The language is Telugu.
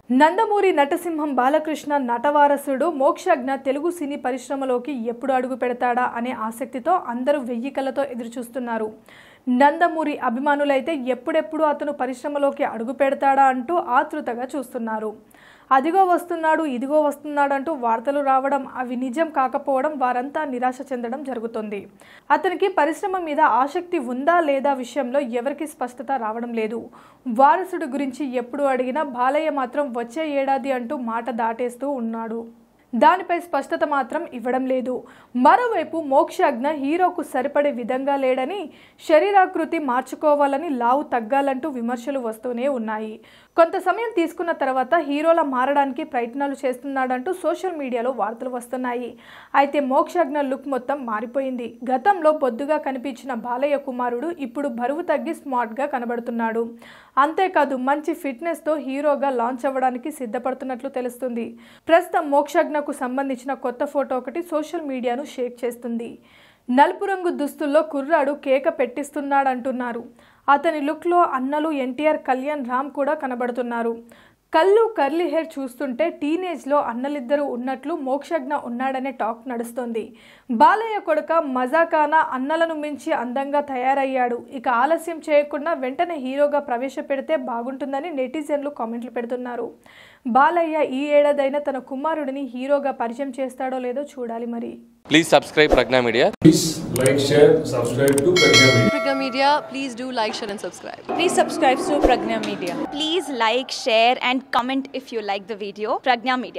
నందమూరి నటసింహం బాలకృష్ణ నటవారసుడు మోక్షజ్ఞ తెలుగు సినీ పరిశ్రమలోకి ఎప్పుడు అడుగు పెడతాడా అనే ఆసక్తితో అందరూ వెయ్యి కళ్ళతో ఎదురుచూస్తున్నారు. నందమూరి అభిమానులైతే ఎప్పుడెప్పుడు అతను పరిశ్రమలోకి అడుగు పెడతాడా అంటూ ఆతృతగా చూస్తున్నారు. అదిగో వస్తున్నాడు, ఇదిగో వస్తున్నాడు అంటూ వార్తలు రావడం, అవి నిజం కాకపోవడం వారంతా నిరాశ చెందడం జరుగుతుంది. అతనికి పరిశ్రమ మీద ఆసక్తి ఉందా లేదా విషయంలో ఎవరికి స్పష్టత రావడం లేదు. వారసుడు గురించి ఎప్పుడు అడిగినా బాలయ్య మాత్రం వచ్చే ఏడాది అంటూ మాట దాటేస్తూ ఉన్నాడు. దానిపై స్పష్టత మాత్రం ఇవ్వడం లేదు. మరోవైపు మోక్షజ్ఞ హీరోకు సరిపడే విధంగా లేడని, శరీరాకృతి మార్చుకోవాలని, లావు తగ్గాలంటూ విమర్శలు వస్తూనే ఉన్నాయి. కొంత సమయం తీసుకున్న తర్వాత హీరోలా మారడానికి ప్రయత్నాలు చేస్తున్నాడంటూ సోషల్ మీడియాలో వార్తలు వస్తున్నాయి. అయితే మోక్షజ్ఞ లుక్ మొత్తం మారిపోయింది. గతంలో బొద్దుగా కనిపించిన బాలయ్య కుమారుడు ఇప్పుడు బరువు తగ్గి స్మార్ట్గా కనబడుతున్నాడు. అంతేకాదు మంచి ఫిట్నెస్తో హీరోగా లాంచ్ అవ్వడానికి సిద్ధపడుతున్నట్లు తెలుస్తుంది. ప్రస్తుతం మోక్షజ్ఞకు సంబంధించిన కొత్త ఫోటో ఒకటి సోషల్ మీడియాను షేక్ చేస్తుంది. నలుపు రంగు దుస్తుల్లో కుర్రాడు కేక పెట్టిస్తున్నాడంటున్నారు. అతని లుక్లో అన్నలు ఎన్టీఆర్, కళ్యాణ్ రామ్ కూడా కనబడుతున్నారు. కళ్ళు, కర్లీ హెయిర్ చూస్తుంటే టీనేజ్లో అన్నలిద్దరూ ఉన్నట్లు మోక్షజ్ఞ ఉన్నాడనే టాక్ నడుస్తోంది. బాలయ్య కొడుక మజాకానా అన్నలను మించి అందంగా తయారయ్యాడు. ఇక ఆలస్యం చేయకుండా వెంటనే హీరోగా ప్రవేశపెడితే బాగుంటుందని నెటిజన్లు కామెంట్లు పెడుతున్నారు. బాలయ్య ఈ ఏడాదైనా తన కుమారుడిని హీరోగా పరిచయం చేస్తాడో లేదో చూడాలి మరి. Please subscribe Pragna Media. Please like, share, subscribe to Pragna Media. Pragna Media, please do like, share and subscribe. Please subscribe to Pragna Media. Please like, share and comment if you like the video. Pragna Media.